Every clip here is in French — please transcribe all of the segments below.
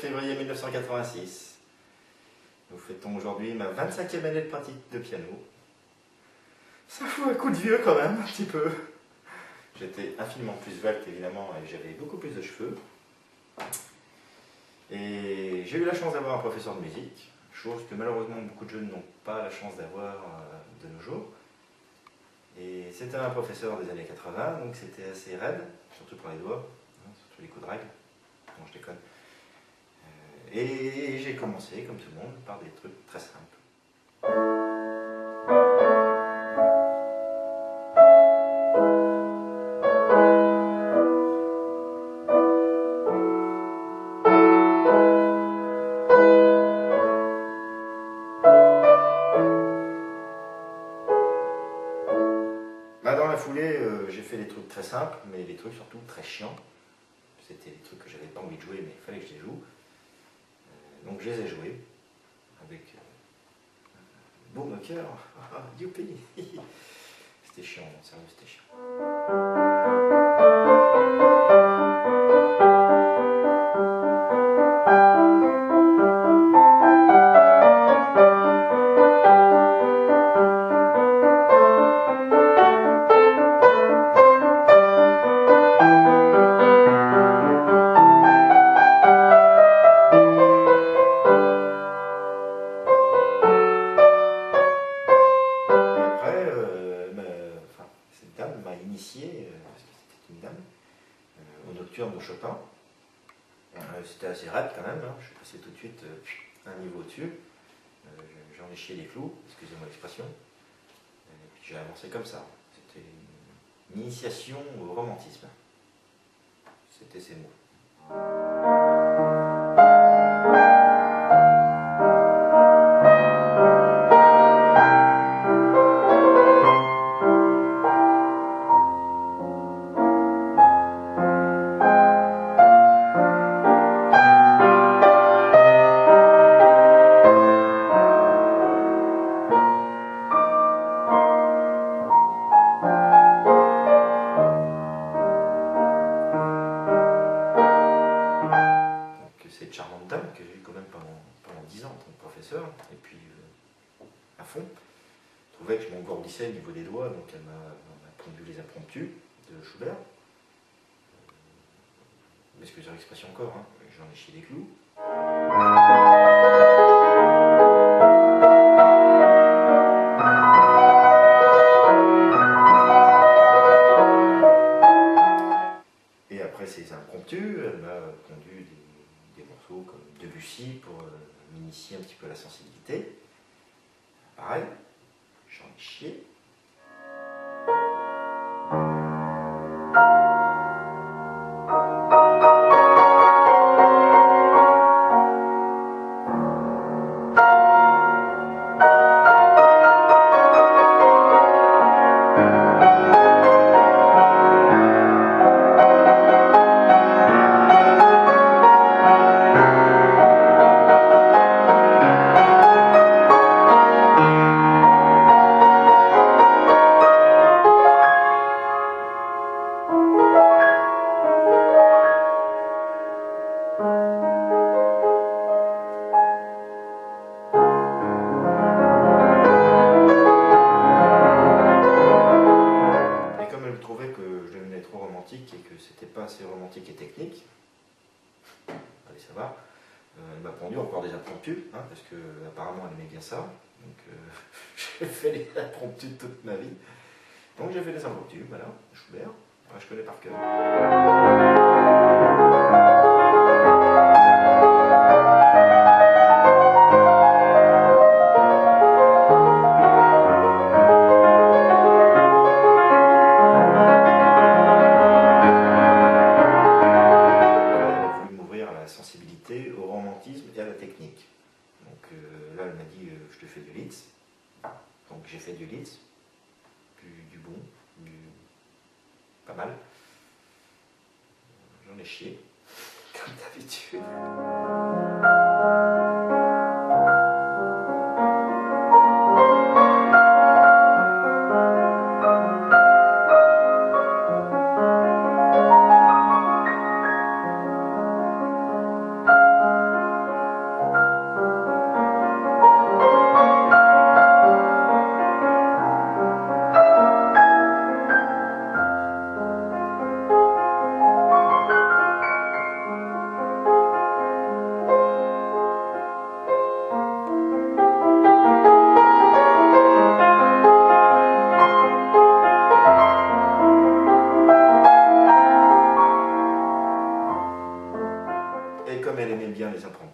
février 1986. Nous fêtons aujourd'hui ma 25e année de pratique de piano. Ça fout un coup de vieux quand même, un petit peu. J'étais infiniment plus svelte évidemment et j'avais beaucoup plus de cheveux. Et j'ai eu la chance d'avoir un professeur de musique, chose que malheureusement beaucoup de jeunes n'ont pas la chance d'avoir de nos jours. Et c'était un professeur des années 80, donc c'était assez raide, surtout pour les doigts, hein, surtout les coups de règle. Non, je déconne. Et j'ai commencé, comme tout le monde, par des trucs très simples. Dans la foulée, j'ai fait des trucs très simples, mais des trucs surtout très chiants. C'était des trucs que j'avais pas envie de jouer, mais il fallait que je les joue. Donc je les ai joués avec beau moqueur, youpi. C'était chiant, sérieux, c'était chiant. Cette dame m'a initié, parce que c'était une dame, au nocturne de Chopin. C'était assez raide quand même, hein. Je suis passé tout de suite un niveau au-dessus. J'en ai chié les clous, excusez-moi l'expression. Et puis j'ai avancé comme ça. C'était une initiation au romantisme. C'était ces mots. Cette charmante dame que j'ai eu quand même pendant 10 ans en tant que professeur, et puis à fond, je trouvais que je m'engourdissais au niveau des doigts, donc elle m'a pondu les impromptus de Schubert. Excusez l'expression encore, hein, j'en ai chié des clous. Et après ces impromptus, elle m'a pondu des morceaux comme Debussy pour m'initier un petit peu à la sensibilité. Pareil, j'en ai chié. Et que c'était pas assez romantique et technique, allez savoir, elle m'a pondu encore des impromptus, hein, parce que apparemment elle aimait bien ça, donc j'ai fait les impromptus toute ma vie. Donc j'ai fait des impromptus, voilà, Schubert, enfin, je connais par cœur. Au romantisme et à la technique. Donc là, elle m'a dit je te fais du Liszt. Donc j'ai fait du Liszt, du bon, pas mal. J'en ai chié, comme d'habitude.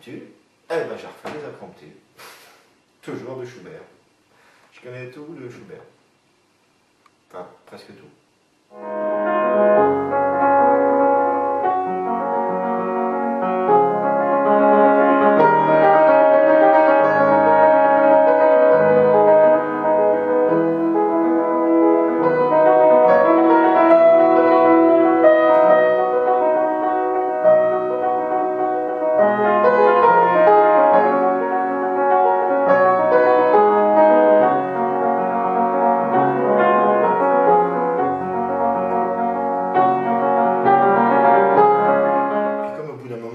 impromptus, eh ben j'ai refait les impromptus. Toujours de Schubert. Je connais tout de Schubert. Enfin, presque tout.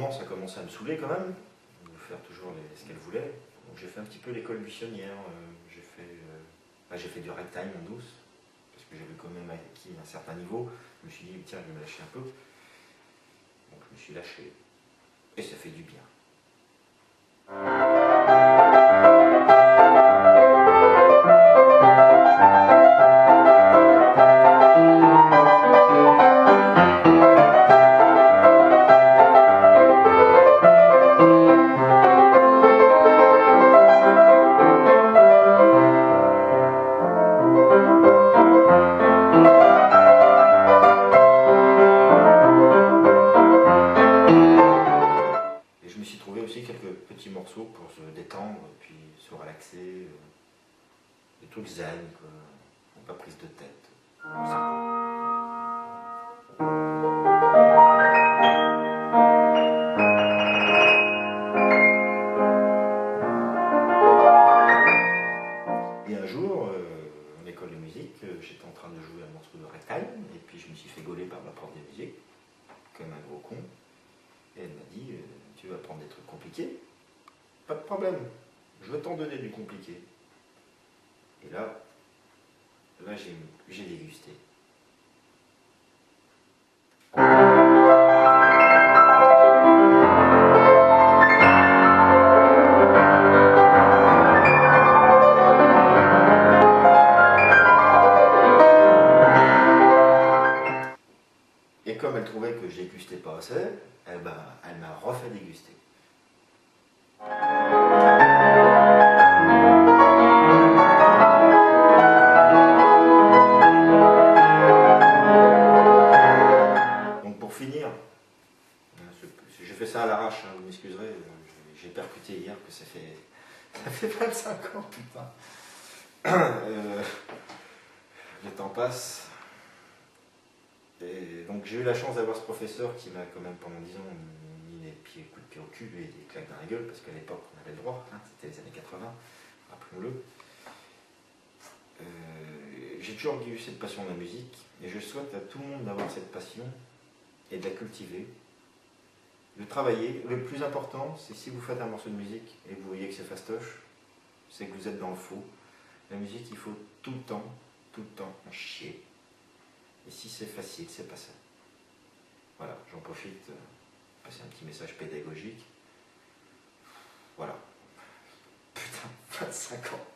Ça commençait à me saouler quand même, de faire toujours ce qu'elle voulait. Donc j'ai fait un petit peu l'école buissonnière, j'ai fait du ragtime en douce, parce que j'avais quand même acquis un certain niveau. Je me suis dit, tiens, je vais me lâcher un peu. Donc je me suis lâché, et ça fait du bien. Aussi quelques petits morceaux pour se détendre et puis se relaxer, des trucs zen, quoi. Pas prise de tête. Et un jour, en école de musique, j'étais en train de jouer un morceau de ragtime et puis je me suis fait gauler par ma prof de musique, comme un gros con. Et elle m'a dit, tu veux apprendre des trucs compliqués? Pas de problème, je vais t'en donner du compliqué. Et là j'ai dégusté. Et comme elle trouvait que je dégustais pas assez, eh ben, elle m'a refait déguster. Donc pour finir, je fais ça à l'arrache, hein, vous m'excuserez, j'ai percuté hier que ça fait 25 ans, putain. Le temps passe. Et donc j'ai eu la chance d'avoir ce professeur qui m'a quand même pendant 10 ans mis des coups de pied au cul et des claques dans la gueule, parce qu'à l'époque on avait le droit, hein, c'était les années 80, rappelons-le. J'ai toujours eu cette passion de la musique et je souhaite à tout le monde d'avoir cette passion et de la cultiver, de travailler. Le plus important, c'est si vous faites un morceau de musique et que vous voyez que c'est fastoche, c'est que vous êtes dans le faux. La musique, il faut tout le temps en chier. Et si c'est facile, c'est pas ça. Voilà, j'en profite, passer un petit message pédagogique. Voilà. Putain, 25 ans.